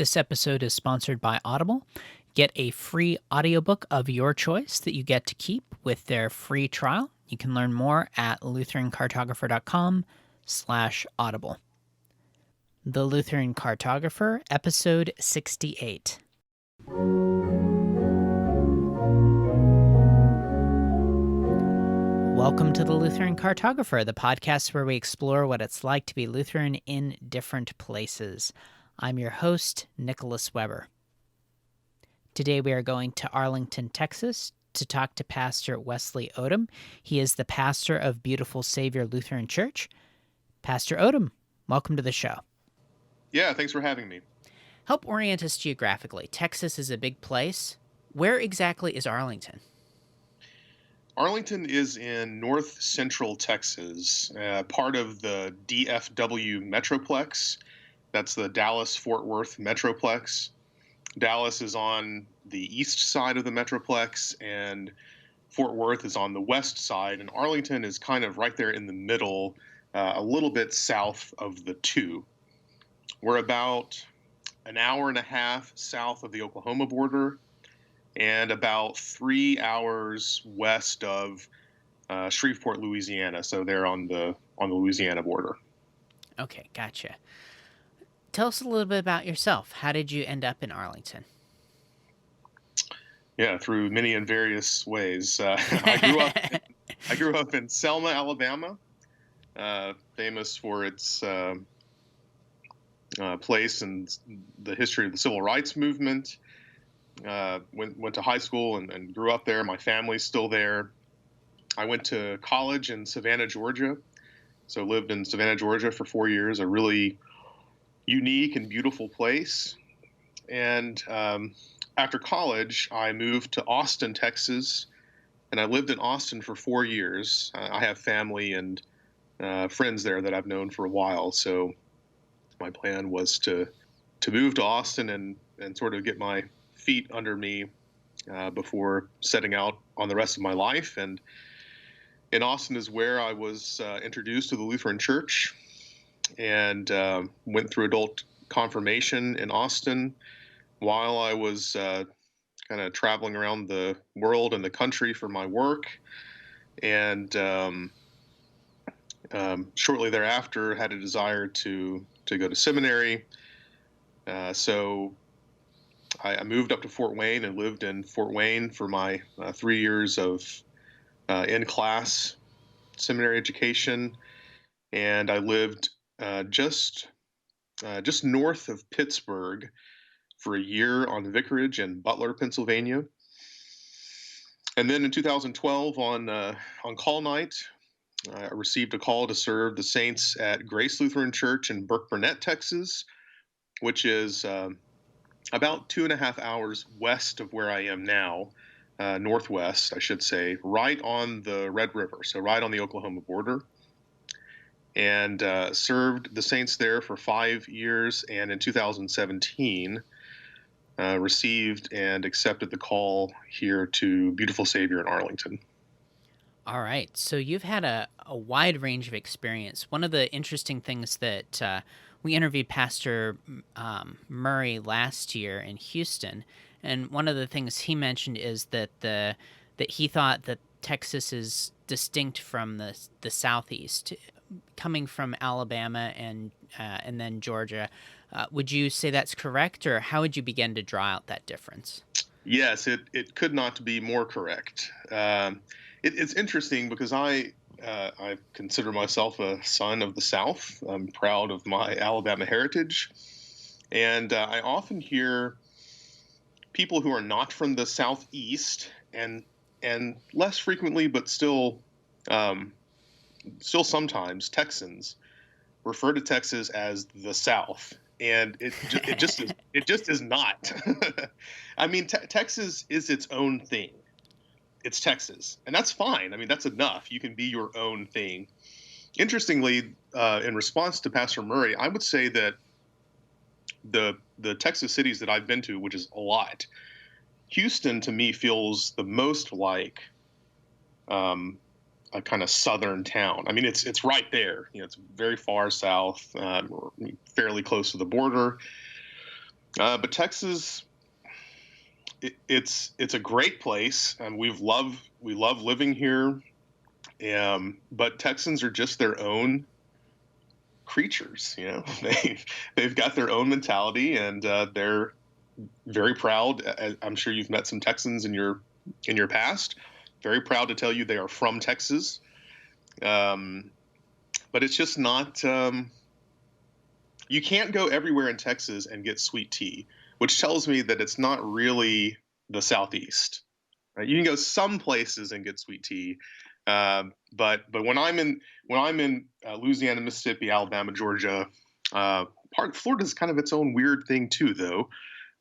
This episode is sponsored by Audible. Get a free audiobook of your choice that you get to keep with their free trial. You can learn more at lutherancartographer.com/audible. The Lutheran Cartographer, Episode 68. Welcome to the Lutheran Cartographer, the podcast where we explore what it's like to be Lutheran in different places. I'm your host, Nicholas Weber. Today we are going to Arlington, Texas, to talk to Pastor Weslie Odom. He is the pastor of Beautiful Savior Lutheran Church. Pastor Odom, welcome to the show. Yeah, thanks for having me. Help orient us geographically. Texas is a big place. Where exactly is Arlington? Arlington is in north central Texas, part of the DFW Metroplex. That's the Dallas-Fort Worth Metroplex. Dallas is on the east side of the Metroplex, and Fort Worth is on the west side, and Arlington is kind of right there in the middle, a little bit south of the two. We're about an hour and a half south of the Oklahoma border and about 3 hours west of Shreveport, Louisiana. So they're on the Louisiana border. Okay, gotcha. Tell us a little bit about yourself. How did you end up in Arlington? Yeah, through many and various ways. I grew up in Selma, Alabama, famous for its place and the history of the civil rights movement. Went to high school and grew up there. My family's still there. I went to college in Savannah, Georgia. So lived in Savannah, Georgia for 4 years, a really unique and beautiful place. And after college, I moved to Austin, Texas, and I lived in Austin for 4 years. I have family and friends there that I've known for a while. So my plan was to move to Austin and sort of get my feet under me before setting out on the rest of my life. And in Austin is where I was introduced to the Lutheran Church and went through adult confirmation in Austin while I was kind of traveling around the world and the country for my work. And shortly thereafter had a desire to go to seminary. So I moved up to Fort Wayne and lived in Fort Wayne for my 3 years of in-class seminary education, and I lived just north of Pittsburgh for a year on vicarage in Butler, Pennsylvania. And then in 2012, on call night, I received a call to serve the saints at Grace Lutheran Church in Burke Burnett, Texas, which is about 2.5 hours west of where I am now, northwest, I should say, right on the Red River, so right on the Oklahoma border, and served the saints there for 5 years, and in 2017 received and accepted the call here to Beautiful Savior in Arlington. All right, so you've had a wide range of experience. One of the interesting things that we interviewed Pastor Murray last year in Houston, and one of the things he mentioned is that that he thought that Texas is distinct from the Southeast, coming from Alabama and then Georgia. Would you say that's correct, or how would you begin to draw out that difference? Yes, it could not be more correct. It's interesting because I consider myself a son of the South. I'm proud of my Alabama heritage. And I often hear people who are not from the Southeast and less frequently, but still sometimes Texans refer to Texas as the South. And it just is not. I mean, Texas is its own thing. It's Texas, and that's fine. I mean, that's enough. You can be your own thing. Interestingly, in response to Pastor Murray, I would say that the Texas cities that I've been to, which is a lot, Houston to me feels the most like a kind of southern town. I mean, it's right there. You know, it's very far south, fairly close to the border. But Texas, it's a great place, and we love living here. But Texans are just their own creatures. You know, they've got their own mentality, and they're very proud. I'm sure you've met some Texans in your past. Very proud to tell you they are from Texas. Um, but it's just not. You can't go everywhere in Texas and get sweet tea, which tells me that it's not really the Southeast. Right? You can go some places and get sweet tea, but when I'm in Louisiana, Mississippi, Alabama, Georgia, part of Florida is kind of its own weird thing too, though.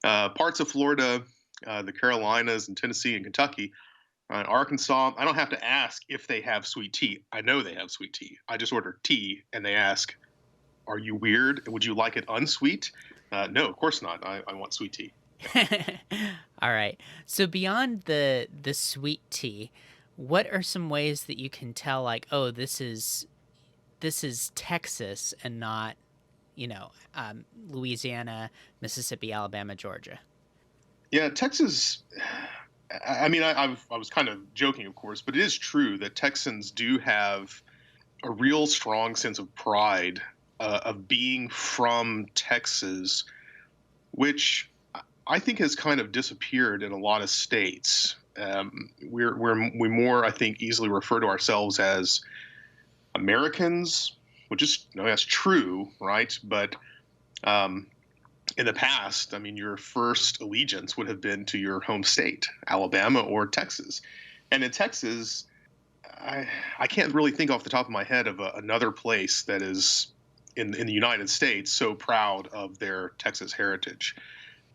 Parts of Florida, the Carolinas, and Tennessee and Kentucky, Arkansas. I don't have to ask if they have sweet tea. I know they have sweet tea. I just order tea, and they ask, "Are you weird? Would you like it unsweet?" No, of course not. I want sweet tea. All right. So beyond the sweet tea, what are some ways that you can tell, like, oh, this is Texas and not, Louisiana, Mississippi, Alabama, Georgia? Yeah, Texas. I mean, I was kind of joking, of course, but it is true that Texans do have a real strong sense of pride of being from Texas, which I think has kind of disappeared in a lot of states. We more, I think, easily refer to ourselves as Americans, which is, that's true, right? But um, in the past, I mean, your first allegiance would have been to your home state, Alabama or Texas. And in Texas, I can't really think off the top of my head of another place that is in the United States so proud of their Texas heritage.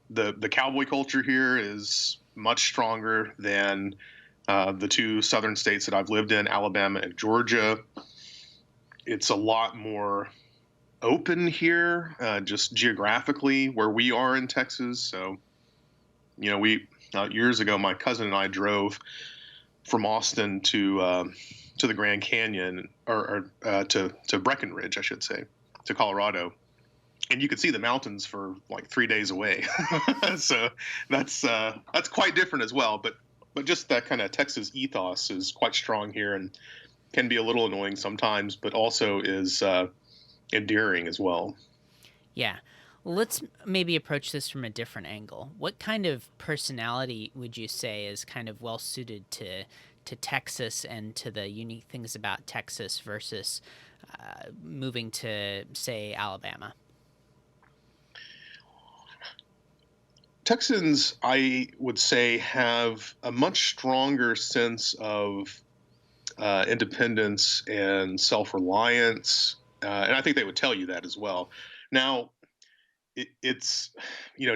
The cowboy culture here is much stronger than the two southern states that I've lived in, Alabama and Georgia. It's a lot more open here, just geographically where we are in Texas. So, we years ago, my cousin and I drove from Austin to the Grand Canyon, or to Breckenridge, I should say, to Colorado, and you could see the mountains for like 3 days away. So that's quite different as well. But just that kind of Texas ethos is quite strong here, and can be a little annoying sometimes, but also is endearing as well. Yeah. Let's maybe approach this from a different angle. What kind of personality would you say is kind of well suited to Texas and to the unique things about Texas versus moving to, say, Alabama? Texans, I would say, have a much stronger sense of independence and self-reliance, and I think they would tell you that as well. Now, it's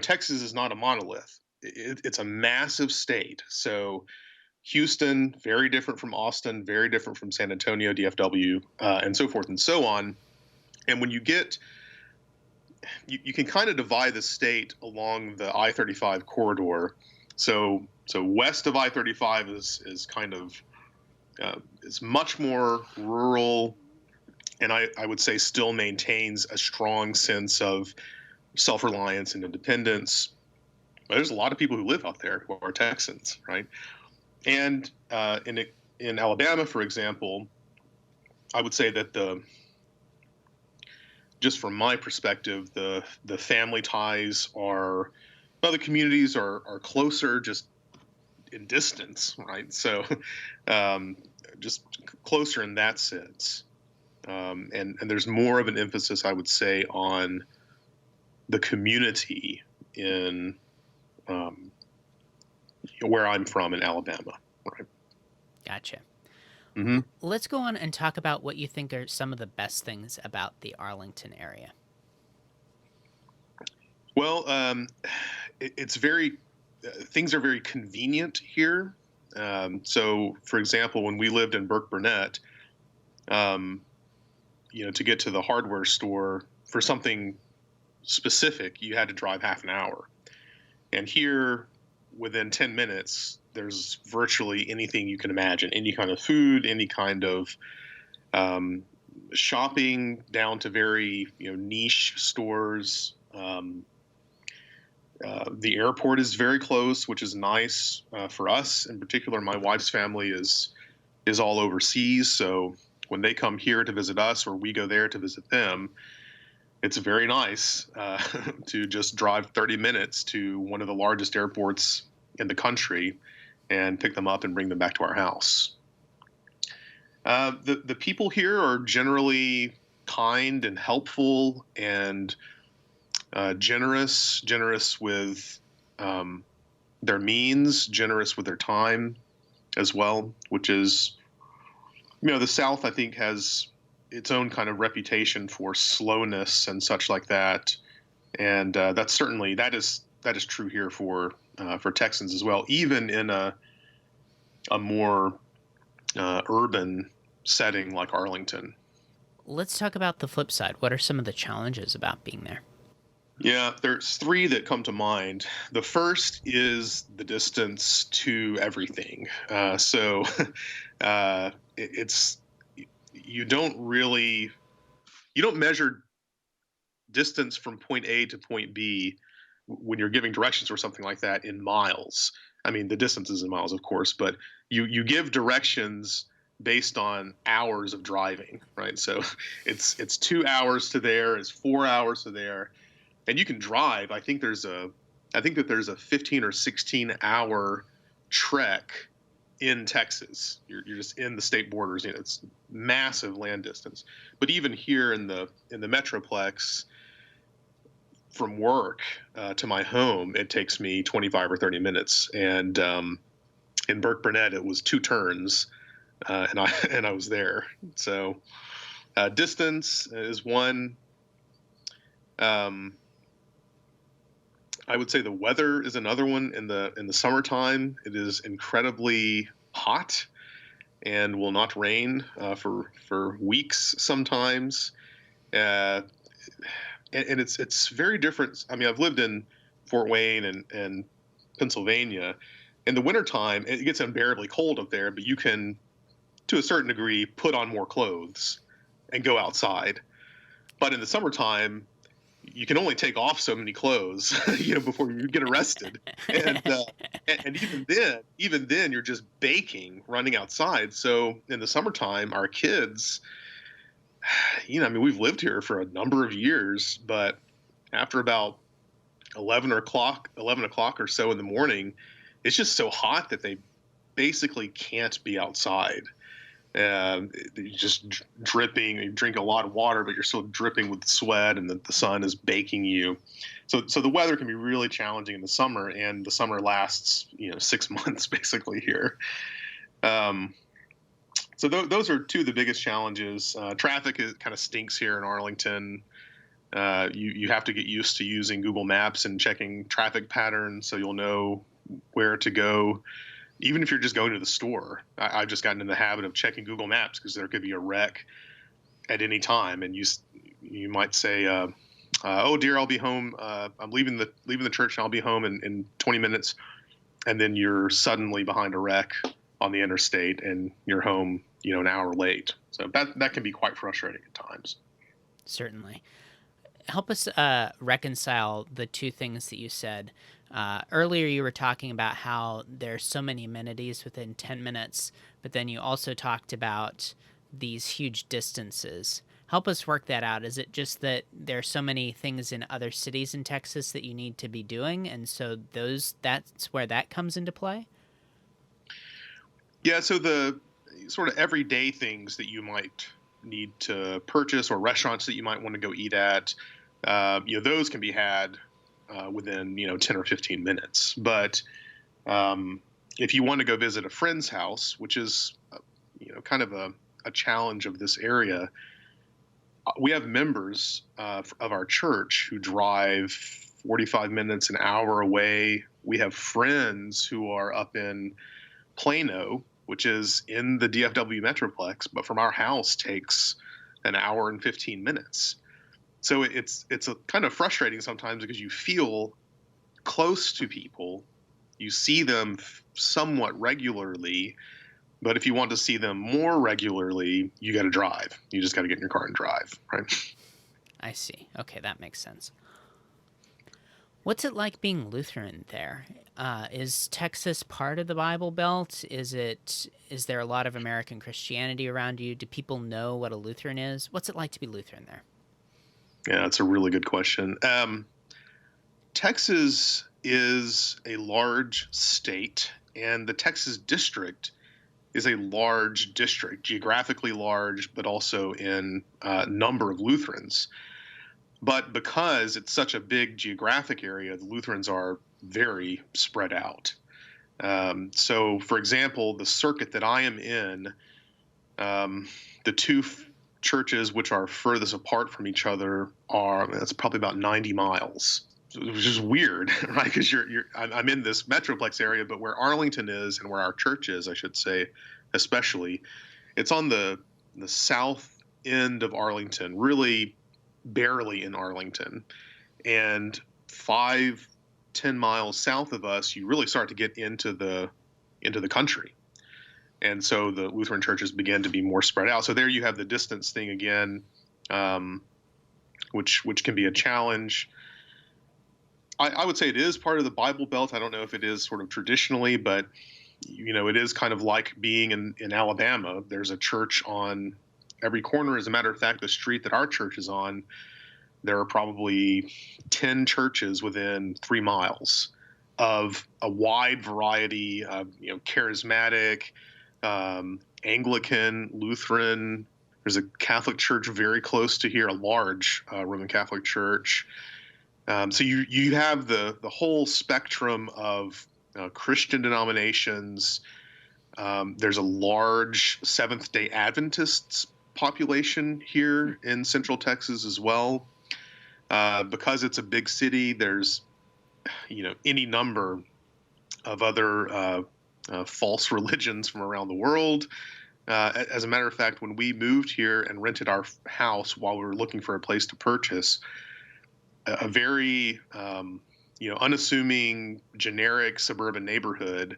Texas is not a monolith. It's a massive state. So Houston, very different from Austin, very different from San Antonio, DFW, and so forth and so on. And when you can kind of divide the state along the I-35 corridor. So west of I-35 is kind of is much more rural, and I would say still maintains a strong sense of self-reliance and independence. But there's a lot of people who live out there who are Texans, right? And in Alabama, for example, I would say that just from my perspective, the family ties are, well, the communities are closer just in distance, right? So just closer in that sense. And there's more of an emphasis, I would say, on the community in where I'm from in Alabama. Right. Gotcha. Mm-hmm. Let's go on and talk about what you think are some of the best things about the Arlington area. Well, it's very things are very convenient here. So, for example, when we lived in Burke Burnett, to get to the hardware store for something specific, you had to drive half an hour. And here, within 10 minutes, there's virtually anything you can imagine, any kind of food, any kind of shopping, down to very niche stores. The airport is very close, which is nice for us. In particular, my wife's family is all overseas, so when they come here to visit us or we go there to visit them, it's very nice to just drive 30 minutes to one of the largest airports in the country and pick them up and bring them back to our house. The people here are generally kind and helpful and generous with their means, generous with their time as well, which is, the South, I think, has its own kind of reputation for slowness and such like that, and that's certainly that is true here for Texans as well, even in a more urban setting like Arlington. Let's talk about the flip side. What are some of the challenges about being there? Yeah, there's three that come to mind. The first is the distance to everything. So it's you don't really you don't measure distance from point A to point B when you're giving directions or something like that in miles. I mean, the distance is in miles, of course, but you give directions based on hours of driving, right? So it's 2 hours to there, it's 4 hours to there, and you can drive. I think that there's a 15 or 16 hour trek in Texas. You're just in the state borders. It's massive land distance. But even here in the metroplex, from work to my home, it takes me 25 or 30 minutes. And in Burke Burnett, it was two turns, and I was there. So distance is one. I would say the weather is another one. In the summertime, it is incredibly hot and will not rain for weeks sometimes. Uh, and it's very different. I mean, I've lived in Fort Wayne and Pennsylvania. In the wintertime, it gets unbearably cold up there, but you can, to a certain degree, put on more clothes and go outside. But in the summertime, you can only take off so many clothes, before you get arrested. And even then, you're just baking running outside. So in the summertime, our kids, I mean, we've lived here for a number of years, but after about 11 o'clock or so in the morning, it's just so hot that they basically can't be outside. You're just dripping. You drink a lot of water, but you're still dripping with sweat, and the sun is baking you. So the weather can be really challenging in the summer, and the summer lasts 6 months basically here. So those are two of the biggest challenges. Traffic kind of stinks here in Arlington. You have to get used to using Google Maps and checking traffic patterns so you'll know where to go. Even if you're just going to the store, I've just gotten in the habit of checking Google Maps because there could be a wreck at any time, and you might say, "Oh dear, I'll be home. I'm leaving the church, and I'll be home in 20 minutes," and then you're suddenly behind a wreck on the interstate, and you're home, an hour late. So that can be quite frustrating at times. Certainly. Help us reconcile the two things that you said. Earlier, you were talking about how there's so many amenities within 10 minutes, but then you also talked about these huge distances. Help us work that out. Is it just that there are so many things in other cities in Texas that you need to be doing, and so that's where that comes into play? Yeah, so the sort of everyday things that you might need to purchase or restaurants that you might want to go eat at, those can be had within 10 or 15 minutes. But if you want to go visit a friend's house, which is kind of a challenge of this area, we have members of our church who drive 45 minutes, an hour away. We have friends who are up in Plano, which is in the DFW Metroplex, but from our house takes an hour and 15 minutes. So it's a kind of frustrating sometimes because you feel close to people, you see them somewhat regularly, but if you want to see them more regularly, you got to drive. You just got to get in your car and drive, right? I see. Okay, that makes sense. What's it like being Lutheran there? Is Texas part of the Bible Belt? Is there a lot of American Christianity around you? Do people know what a Lutheran is? What's it like to be Lutheran there? Yeah, that's a really good question. Texas is a large state, and the Texas district is a large district, geographically large, but also in number of Lutherans. But because it's such a big geographic area, the Lutherans are very spread out. So, for example, the circuit that I am in, um, the two churches which are furthest apart from each other are that's probably about 90 miles, which is weird, right? Because I'm in this metroplex area, but where Arlington is and where our church is, I should say, especially, it's on the south end of Arlington, really barely in Arlington, and 5-10 miles south of us, you really start to get into the country. And so the Lutheran churches began to be more spread out. So there you have the distance thing again, um, which can be a challenge. I would say it is part of the Bible Belt. I don't know if it is sort of traditionally, but it is kind of like being in Alabama. There's a church on every corner. As a matter of fact, the street that our church is on, there are probably 10 churches within 3 miles of a wide variety of, charismatic, Anglican, Lutheran. There's a Catholic church very close to here, a large Roman Catholic church. So you have the whole spectrum of Christian denominations. There's a large Seventh Day Adventists population here in Central Texas as well. Because it's a big city, there's any number of other false religions from around the world. As a matter of fact, when we moved here and rented our house while we were looking for a place to purchase, a very unassuming, generic suburban neighborhood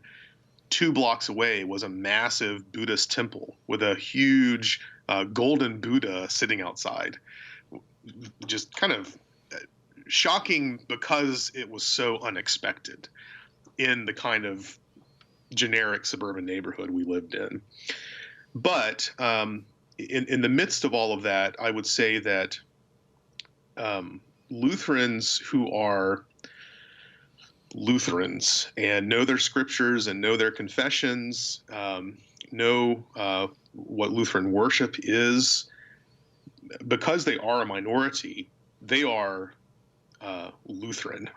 2 blocks away was a massive Buddhist temple with a huge golden Buddha sitting outside. Just kind of shocking because it was so unexpected in the kind of generic suburban neighborhood we lived in. But in the midst of all of that, I would say that Lutherans who are Lutherans and know their scriptures and know their confessions, know what Lutheran worship is, because they are a minority, they are Lutheran,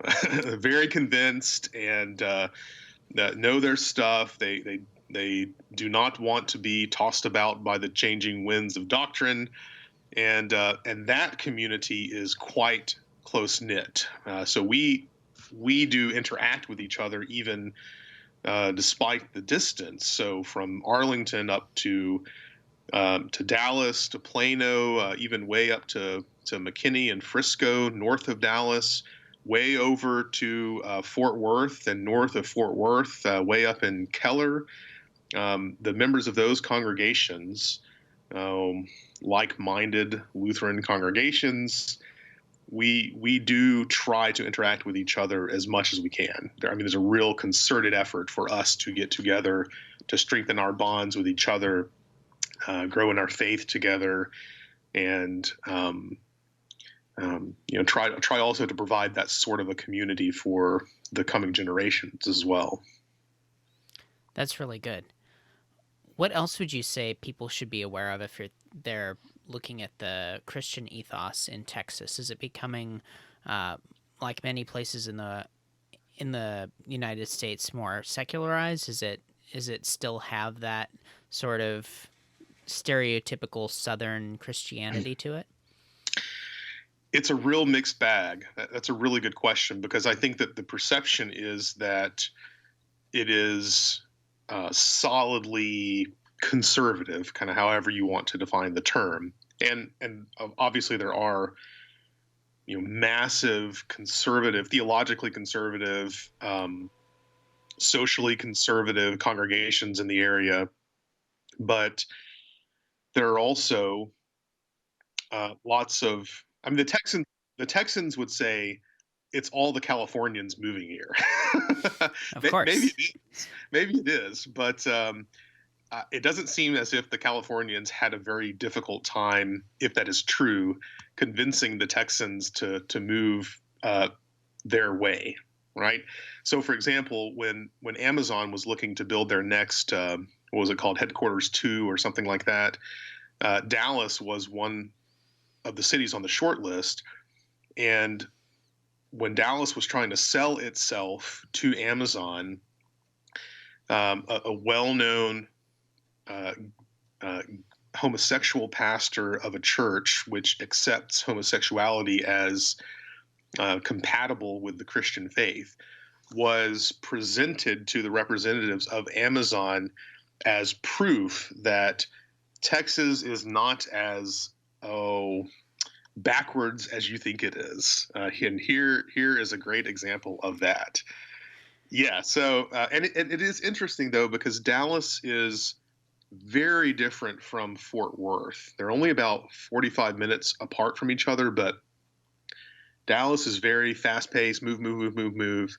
very convinced, and know their stuff. They do not want to be tossed about by the changing winds of doctrine, and that community is quite close knit. So we do interact with each other even despite the distance. So from Arlington up to Dallas, to Plano, even way up to McKinney and Frisco, north of Dallas, way over to Fort Worth, and north of Fort Worth, way up in Keller. The members of those congregations, like-minded Lutheran congregations, we do try to interact with each other as much as we can. There's a real concerted effort for us to get together to strengthen our bonds with each other, grow in our faith together, and try also to provide that sort of a community for the coming generations as well. That's really good. What else would you say people should be aware of if they're looking at the Christian ethos in Texas? Is it becoming, like many places in the United States, more secularized? Is it still have that sort of stereotypical Southern Christianity to it? It's a real mixed bag. That's a really good question, because I think that the perception is that it is solidly conservative, kind of however you want to define the term. And obviously there are massive conservative, theologically conservative, socially conservative congregations in the area, but there are also lots of. The Texans would say it's all the Californians moving here. Of Maybe course. it is, maybe it is, but it doesn't seem as if the Californians had a very difficult time, if that is true, convincing the Texans to move their way, right? So, for example, when Amazon was looking to build their next, what was it called, Headquarters 2 or something like that, Dallas was one of the cities on the short list. And when Dallas was trying to sell itself to Amazon, a well-known uh, uh, homosexual pastor of a church which accepts homosexuality as compatible with the Christian faith was presented to the representatives of Amazon as proof that Texas is not as backwards as you think it is. And here is a great example of that. Yeah. So and it is interesting though because Dallas is very different from Fort Worth. They're only about 45 minutes apart from each other, but Dallas is very fast paced, move, move, move, move, move.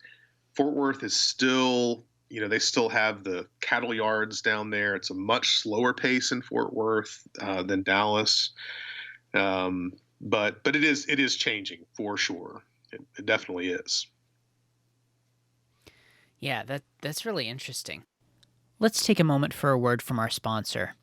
Fort Worth is still, they still have the cattle yards down there. It's a much slower pace in Fort Worth than Dallas, but it is changing for sure. It definitely is. Yeah, that's really interesting. Let's take a moment for a word from our sponsor.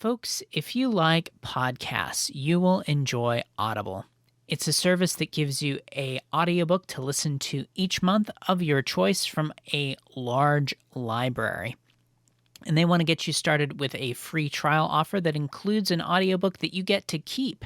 Folks, if you like podcasts, you will enjoy Audible. It's a service that gives you an audiobook to listen to each month of your choice from a large library. And they want to get you started with a free trial offer that includes an audiobook that you get to keep.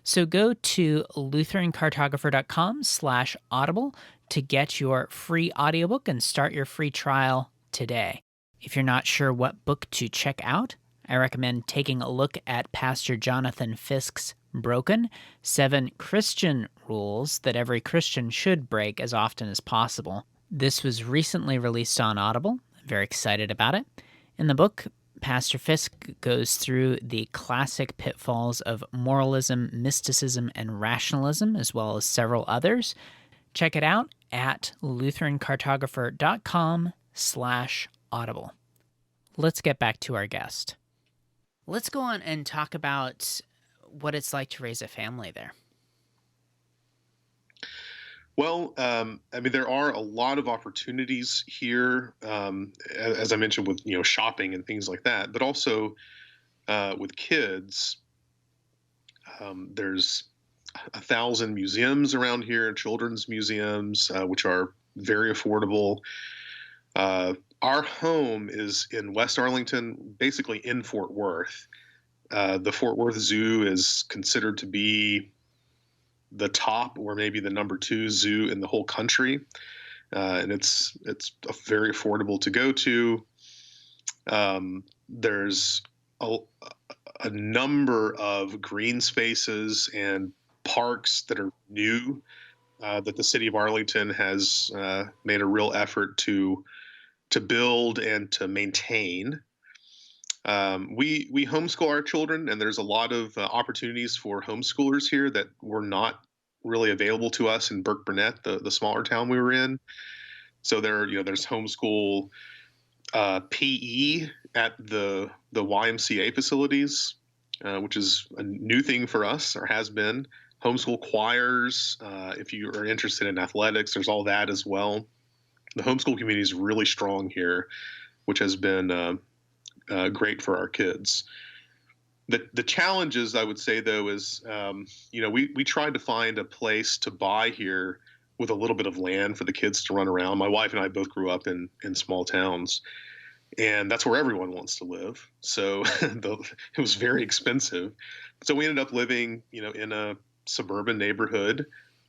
So go to lutherancartographer.com/audible to get your free audiobook and start your free trial today. If you're not sure what book to check out, I recommend taking a look at Pastor Jonathan Fisk's Broken: 7 Christian Rules That Every Christian Should Break as Often as Possible. This was recently released on Audible. I'm very excited about it. In the book, Pastor Fisk goes through the classic pitfalls of moralism, mysticism, and rationalism, as well as several others. Check it out at lutherancartographer.com/audible. Let's get back to our guest. Let's go on and talk about what it's like to raise a family there. Well, I mean, there are a lot of opportunities here, as I mentioned, with shopping and things like that, but also with kids. There's 1,000 museums around here, children's museums, which are very affordable. Our home is in West Arlington, basically in Fort Worth. The Fort Worth Zoo is considered to be the top or maybe the number 2 zoo in the whole country, and it's very affordable to go to. There's a number of green spaces and parks that are new that the city of Arlington has made a real effort to build and to maintain. We homeschool our children, and there's a lot of opportunities for homeschoolers here that were not really available to us in Burke Burnett, the smaller town we were in. So there's homeschool PE at the YMCA facilities, which is a new thing for us, or has been. Homeschool choirs, if you are interested in athletics, there's all that as well. The homeschool community is really strong here, which has been great for our kids. The challenges, I would say, though, is we tried to find a place to buy here with a little bit of land for the kids to run around. My wife and I both grew up in small towns, and that's where everyone wants to live. So it was very expensive. So we ended up living, in a suburban neighborhood,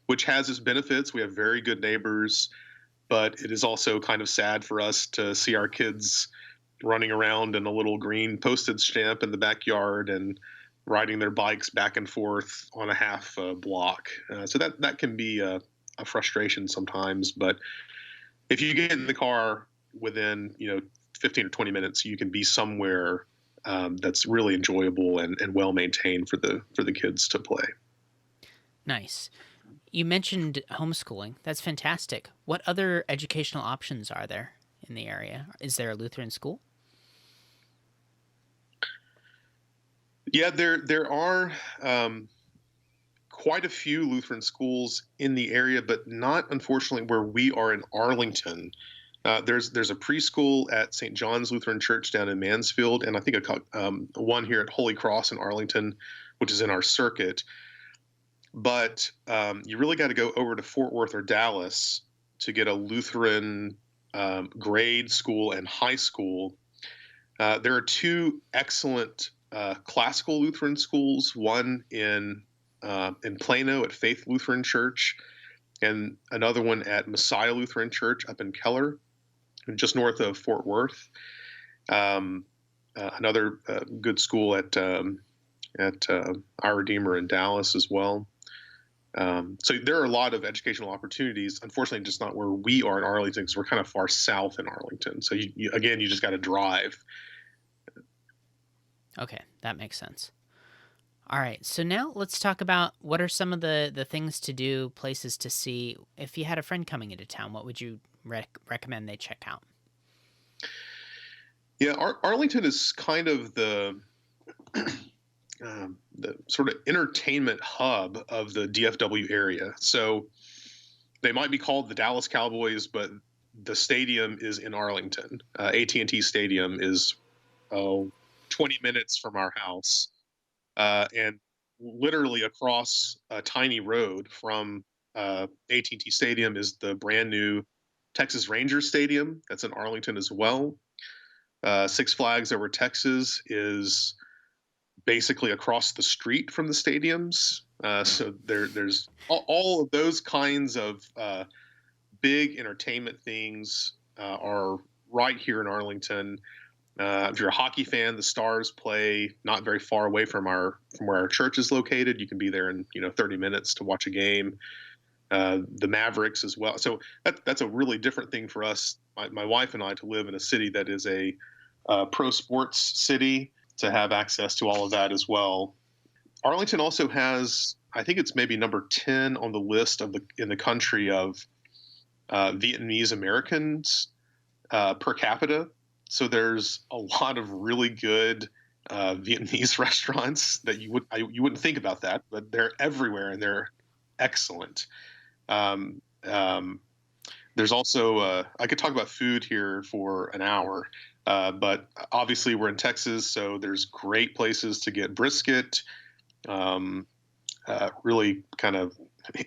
which has its benefits. We have very good neighbors, but it is also kind of sad for us to see our kids running around in a little green postage stamp in the backyard and riding their bikes back and forth on a half block. So that can be a frustration sometimes. But if you get in the car within 15 or 20 minutes, you can be somewhere that's really enjoyable and well maintained for the kids to play. Nice. You mentioned homeschooling. That's fantastic. What other educational options are there in the area? Is there a Lutheran school? Yeah, there are quite a few Lutheran schools in the area, but not unfortunately where we are in Arlington. There's a preschool at St. John's Lutheran Church down in Mansfield, and I think one here at Holy Cross in Arlington, which is in our circuit. But you really got to go over to Fort Worth or Dallas to get a Lutheran grade school and high school. There are two excellent classical Lutheran schools, one in Plano at Faith Lutheran Church, and another one at Messiah Lutheran Church up in Keller, just north of Fort Worth. Another good school at Our Redeemer in Dallas as well. So there are a lot of educational opportunities. Unfortunately, just not where we are in Arlington, because we're kind of far south in Arlington. So again, you just got to drive. Okay, that makes sense. All right, so now let's talk about what are some of the things to do, places to see. If you had a friend coming into town, what would you recommend they check out? Yeah, Arlington is kind of the sort of entertainment hub of the DFW area. So they might be called the Dallas Cowboys, but the stadium is in Arlington. AT&T Stadium is 20 minutes from our house, and literally across a tiny road from AT&T Stadium is the brand new Texas Rangers Stadium. That's in Arlington as well. Six Flags Over Texas is basically across the street from the stadiums. So there's all of those kinds of big entertainment things are right here in Arlington. If you're a hockey fan, the Stars play not very far away from where our church is located. You can be there in 30 minutes to watch a game. The Mavericks as well. So that's a really different thing for us, my wife and I, to live in a city that is a pro sports city, to have access to all of that as well. Arlington also has, I think it's maybe number 10 on the list in the country of Vietnamese Americans per capita. So there's a lot of really good Vietnamese restaurants that you wouldn't think about that, but they're everywhere and they're excellent. Um, um, there's also I could talk about food here for an hour, but obviously we're in Texas, so there's great places to get brisket. Really, kind of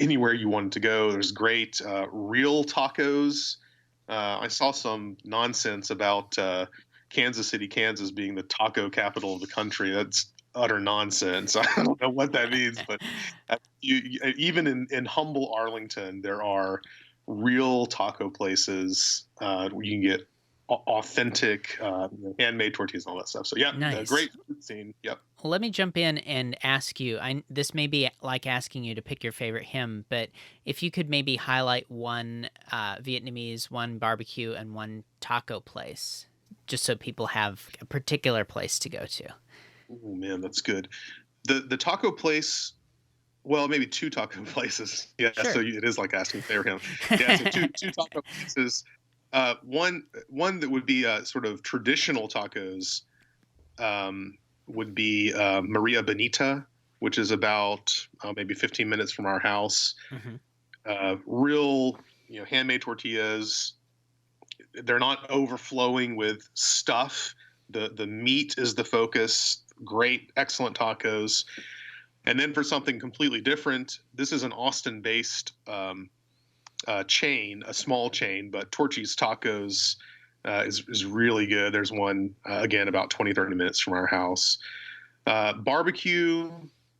anywhere you want to go. There's great real tacos. I saw some nonsense about Kansas City, Kansas being the taco capital of the country. That's utter nonsense. I don't know what that means, but even in humble Arlington, there are real taco places where you can get authentic handmade tortillas and all that stuff. So yeah, Nice. great food scene. Yep. Let me jump in and ask you. This may be like asking you to pick your favorite hymn, but if you could maybe highlight one Vietnamese, one barbecue, and one taco place, just so people have a particular place to go to. Oh man, that's good. The taco place. Well, maybe two taco places. Yeah, Sure. so it is like asking for him. Yeah, so two taco places. One that would be sort of traditional tacos would be Maria Bonita, which is about maybe 15 minutes from our house. Hmm. Real, handmade tortillas. They're not overflowing with stuff. The meat is the focus. Great, excellent tacos. And then for something completely different, this is an Austin-based chain, a small chain, but Torchy's Tacos is really good. There's one, again, about 20, 30 minutes from our house. Barbecue,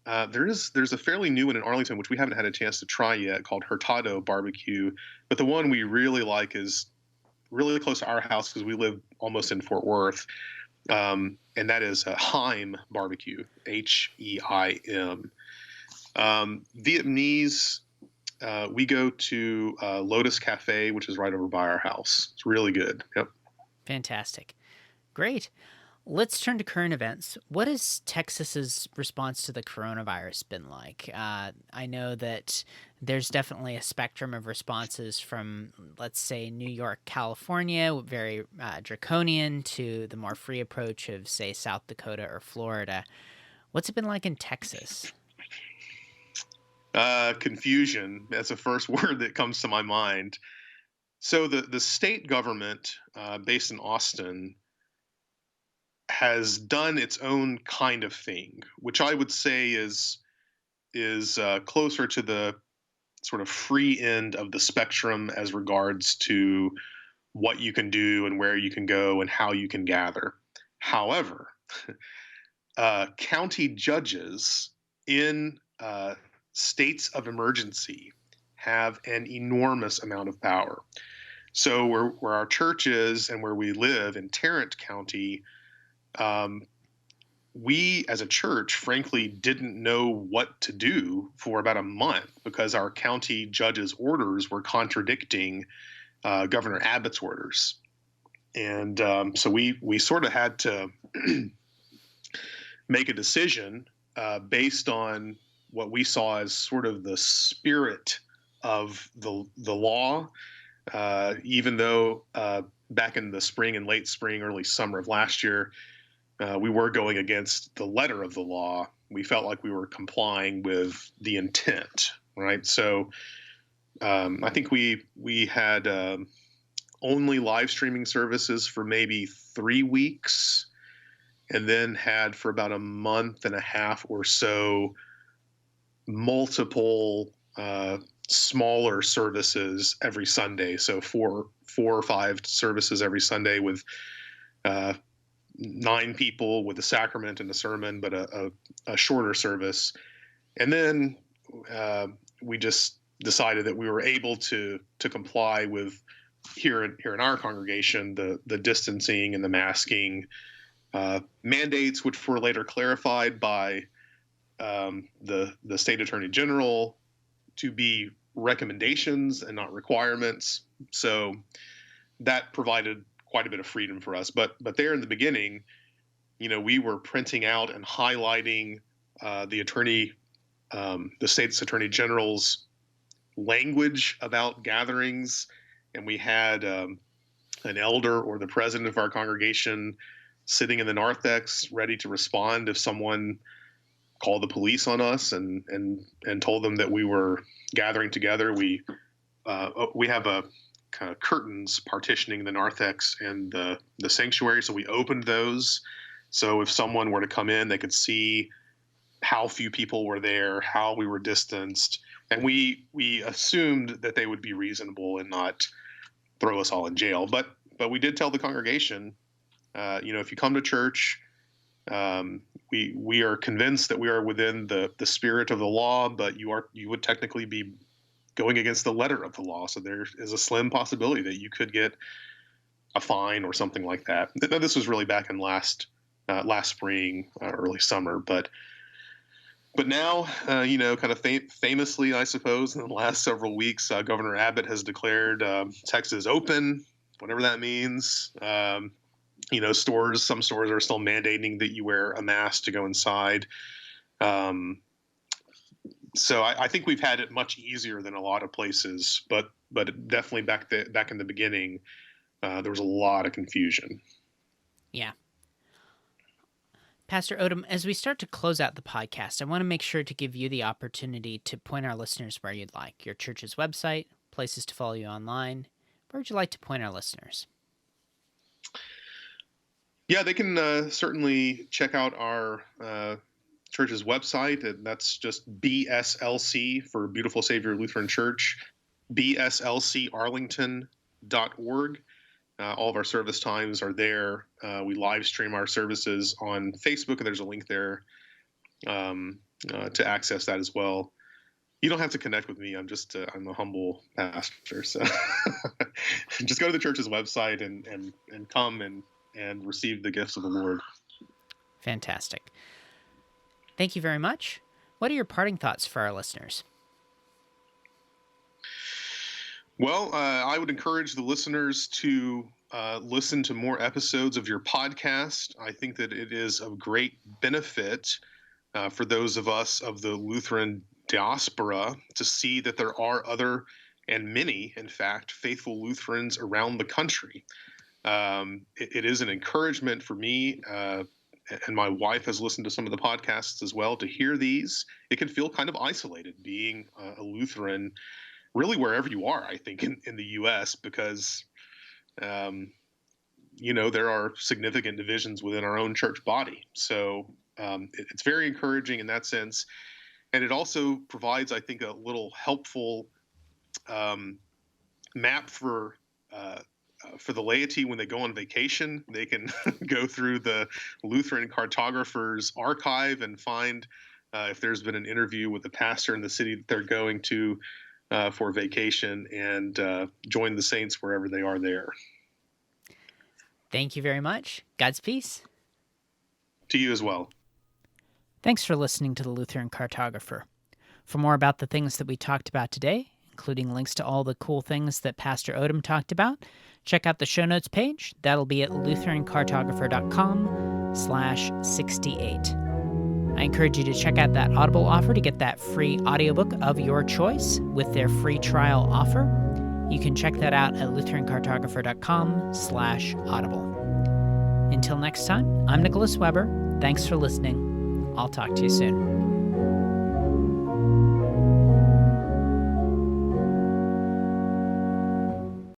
there's a fairly new one in Arlington, which we haven't had a chance to try yet, called Hurtado Barbecue. But the one we really like is really close to our house because we live almost in Fort Worth. And that is Heim Barbecue, Heim. Vietnamese, we go to Lotus Cafe, which is right over by our house. It's really good. Yep. Fantastic. Great. Let's turn to current events. What has Texas's response to the coronavirus been like? I know that There's definitely a spectrum of responses from, let's say, New York, California, very draconian, to the more free approach of, say, South Dakota or Florida. What's it been like in Texas? Confusion. That's the first word that comes to my mind. So the state government, based in Austin, has done its own kind of thing, which I would say is closer to the sort of free end of the spectrum as regards to what you can do and where you can go and how you can gather. However, county judges in states of emergency have an enormous amount of power. So where our church is and where we live in Tarrant County, um, we as a church, frankly, didn't know what to do for about a month because our county judge's orders were contradicting Governor Abbott's orders. And so we sort of had to make a decision based on what we saw as sort of the spirit of the law, even though back in the spring and late spring, early summer of last year, we were going against the letter of the law. We felt like we were complying with the intent, right? So I think we had only live streaming services for maybe 3 weeks, and then had for about a month and a half or so multiple smaller services every Sunday. So four or five services every Sunday with 9 people with a sacrament and a sermon, but a shorter service. And then we just decided that we were able to comply with here in our congregation the distancing and the masking mandates, which were later clarified by the state attorney general to be recommendations and not requirements. So that provided quite a bit of freedom for us. But there in the beginning, we were printing out and highlighting the state's attorney general's language about gatherings, and we had an elder or the president of our congregation sitting in the narthex ready to respond if someone called the police on us and told them that we were gathering together. We have a kind of curtains partitioning the narthex and the sanctuary, so we opened those. So if someone were to come in, they could see how few people were there, how we were distanced, and we assumed that they would be reasonable and not throw us all in jail. But we did tell the congregation, if you come to church, we are convinced that we are within the spirit of the law, but you would technically be going against the letter of the law. So there is a slim possibility that you could get a fine or something like that. This was really back in last spring, early summer, but now, kind of famously, I suppose, in the last several weeks, Governor Abbott has declared Texas open, whatever that means. Some stores are still mandating that you wear a mask to go inside. So I think we've had it much easier than a lot of places, but definitely back in the beginning, there was a lot of confusion. Yeah. Pastor Odom, as we start to close out the podcast, I want to make sure to give you the opportunity to point our listeners where you'd like. Your church's website, places to follow you online. Where would you like to point our listeners? Yeah, they can certainly check out our church's website, and that's just BSLC for Beautiful Savior Lutheran Church, bslcarlington.org. All of our service times are there. We live stream our services on Facebook, and there's a link there to access that as well. You don't have to connect with me. I'm a humble pastor, so just go to the church's website and come and receive the gifts of the Lord. Fantastic. Thank you very much. What are your parting thoughts for our listeners? Well, I would encourage the listeners to listen to more episodes of your podcast. I think that it is of great benefit for those of us of the Lutheran diaspora to see that there are other, and many, in fact, faithful Lutherans around the country. It is an encouragement for me, and my wife has listened to some of the podcasts as well, to hear these. It can feel kind of isolated being a Lutheran, really wherever you are, I think, in the U.S., because there are significant divisions within our own church body. So it's very encouraging in that sense. And it also provides, I think, a little helpful map for the laity when they go on vacation. They can go through the Lutheran cartographer's archive and find if there's been an interview with the pastor in the city that they're going to for vacation, and join the saints wherever they are there. Thank you very much. God's peace. To you as well. Thanks for listening to the Lutheran Cartographer. For more about the things that we talked about today, including links to all the cool things that Pastor Odom talked about, check out the show notes page. That'll be at lutherancartographer.com/68. I encourage you to check out that Audible offer to get that free audiobook of your choice with their free trial offer. You can check that out at lutherancartographer.com/audible. Until next time, I'm Nicholas Weber. Thanks for listening. I'll talk to you soon.